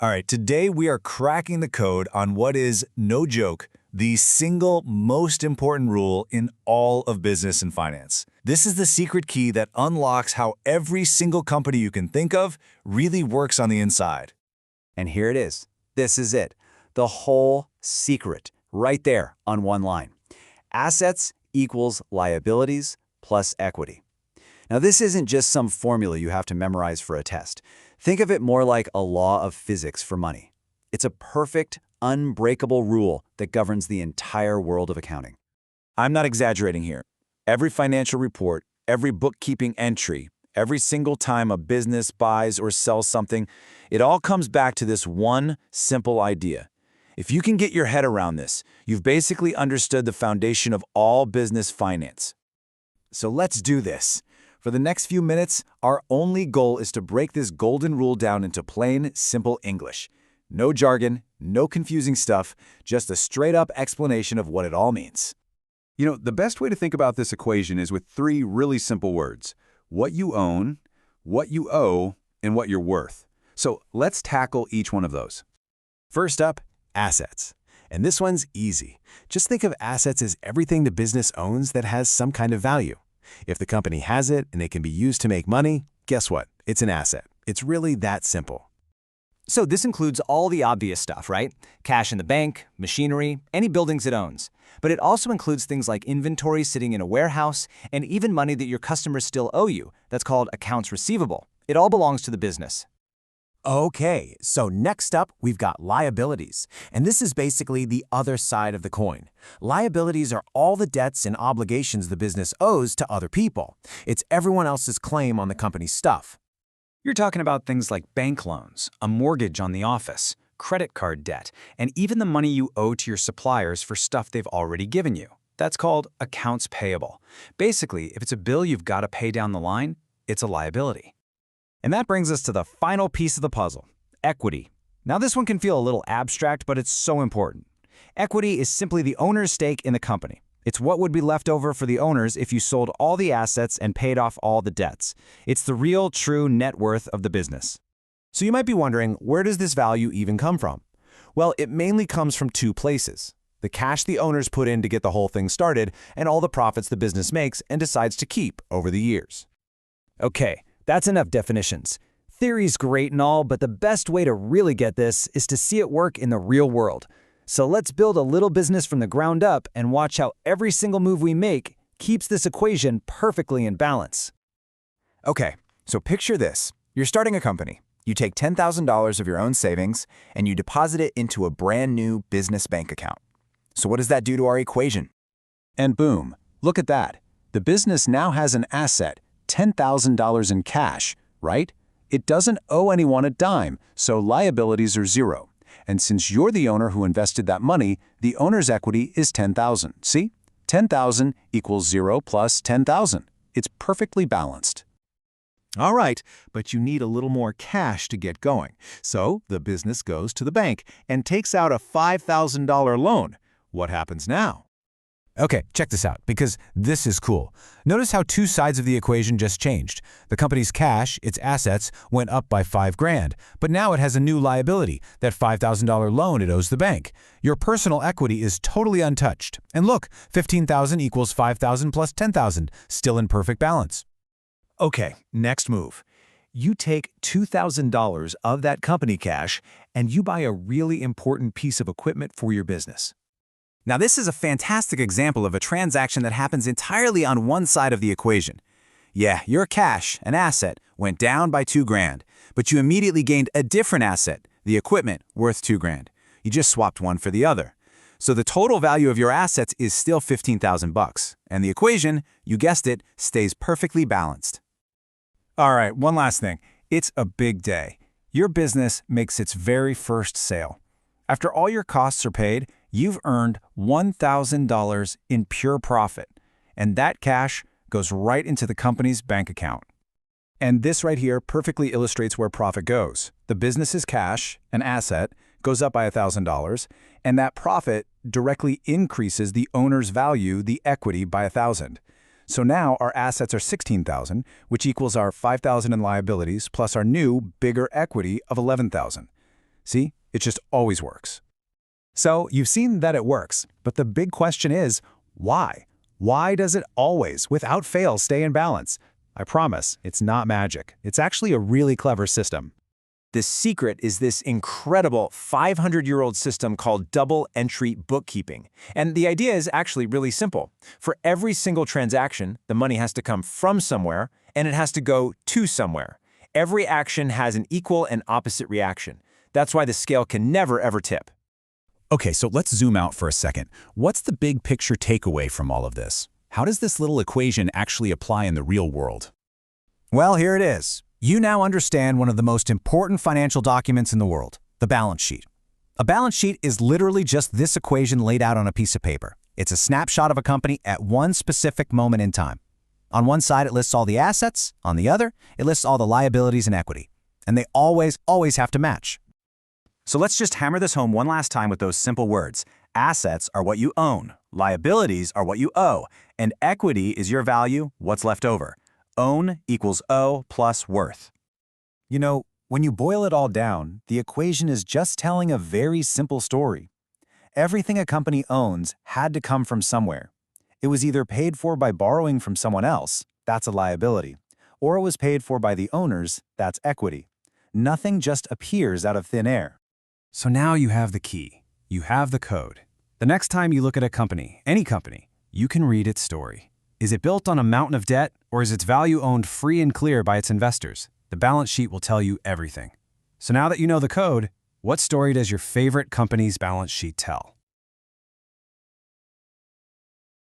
All right, today we are cracking the code on what is, no joke, the single most important rule in all of business and finance. This is the secret key that unlocks how every single company you can think of really works on the inside. And here it is. This is it. The whole secret, right there on one line. Assets equals liabilities plus equity. Now, this isn't just some formula you have to memorize for a test. Think of it more like a law of physics for money. It's a perfect, unbreakable rule that governs the entire world of accounting. I'm not exaggerating here. Every financial report, every bookkeeping entry, every single time a business buys or sells something, it all comes back to this one simple idea. If you can get your head around this, you've basically understood the foundation of all business finance. So let's do this. For the next few minutes, our only goal is to break this golden rule down into plain, simple English. No jargon, no confusing stuff, just a straight-up explanation of what it all means. You know, the best way to think about this equation is with three really simple words: what you own, what you owe, and what you're worth. So let's tackle each one of those. First up, assets. And this one's easy. Just think of assets as everything the business owns that has some kind of value. If the company has it and it can be used to make money, guess what? It's an asset. It's really that simple. So this includes all the obvious stuff, right? Cash in the bank, machinery, any buildings it owns. But it also includes things like inventory sitting in a warehouse and even money that your customers still owe you. That's called accounts receivable. It all belongs to the business. Okay, so next up, we've got liabilities. And this is basically the other side of the coin. Liabilities are all the debts and obligations the business owes to other people. It's everyone else's claim on the company's stuff. You're talking about things like bank loans, a mortgage on the office, credit card debt, and even the money you owe to your suppliers for stuff they've already given you. That's called accounts payable. Basically, if it's a bill you've got to pay down the line, it's a liability. And that brings us to the final piece of the puzzle, equity. Now this one can feel a little abstract, but it's so important. Equity is simply the owner's stake in the company. It's what would be left over for the owners if you sold all the assets and paid off all the debts. It's the real, true net worth of the business. So you might be wondering, where does this value even come from? Well, it mainly comes from two places: the cash the owners put in to get the whole thing started, and all the profits the business makes and decides to keep over the years. Okay, that's enough definitions. Theory's great and all, but the best way to really get this is to see it work in the real world. So let's build a little business from the ground up and watch how every single move we make keeps this equation perfectly in balance. Okay, so picture this. You're starting a company. You take $10,000 of your own savings and you deposit it into a brand new business bank account. So what does that do to our equation? And boom, look at that. The business now has an asset, $10,000 in cash, right? It doesn't owe anyone a dime, so liabilities are zero. And since you're the owner who invested that money, the owner's equity is $10,000. See? 10,000 equals 0 plus 10,000. It's perfectly balanced. All right, but you need a little more cash to get going. So the business goes to the bank and takes out a $5,000 loan. What happens now? Okay, check this out, because this is cool. Notice how two sides of the equation just changed. The company's cash, its assets, went up by $5,000, but now it has a new liability, that $5,000 loan it owes the bank. Your personal equity is totally untouched. And look, $15,000 equals $5,000 plus $10,000, still in perfect balance. Okay, next move. You take $2,000 of that company cash and you buy a really important piece of equipment for your business. Now this is a fantastic example of a transaction that happens entirely on one side of the equation. Yeah, your cash, an asset, went down by $2,000, but you immediately gained a different asset, the equipment, worth $2,000. You just swapped one for the other. So the total value of your assets is still $15,000, and the equation, you guessed it, stays perfectly balanced. All right, one last thing. It's a big day. Your business makes its very first sale. After all your costs are paid, you've earned $1,000 in pure profit, and that cash goes right into the company's bank account. And this right here perfectly illustrates where profit goes. The business's cash, an asset, goes up by $1,000, and that profit directly increases the owner's value, the equity, by $1,000. So now our assets are $16,000, which equals our $5,000 in liabilities plus our new, bigger equity of $11,000. See, it just always works. So you've seen that it works, but the big question is, why? Why does it always, without fail, stay in balance? I promise, it's not magic. It's actually a really clever system. The secret is this incredible 500-year-old system called double-entry bookkeeping. And the idea is actually really simple. For every single transaction, the money has to come from somewhere, and it has to go to somewhere. Every action has an equal and opposite reaction. That's why the scale can never, ever tip. Okay, so let's zoom out for a second. What's the big picture takeaway from all of this? How does this little equation actually apply in the real world? Well, here it is. You now understand one of the most important financial documents in the world, the balance sheet. A balance sheet is literally just this equation laid out on a piece of paper. It's a snapshot of a company at one specific moment in time. On one side, it lists all the assets. On the other, it lists all the liabilities and equity. And they always have to match. So let's just hammer this home one last time with those simple words. Assets are what you own, liabilities are what you owe, and equity is your value, what's left over. Own equals owe plus worth. You know, when you boil it all down, the equation is just telling a very simple story. Everything a company owns had to come from somewhere. It was either paid for by borrowing from someone else, that's a liability, or it was paid for by the owners, that's equity. Nothing just appears out of thin air. So now you have the key. You have the code. The next time you look at a company, any company, you can read its story. Is it built on a mountain of debt, or is its value owned free and clear by its investors? The balance sheet will tell you everything. So now that you know the code, what story does your favorite company's balance sheet tell?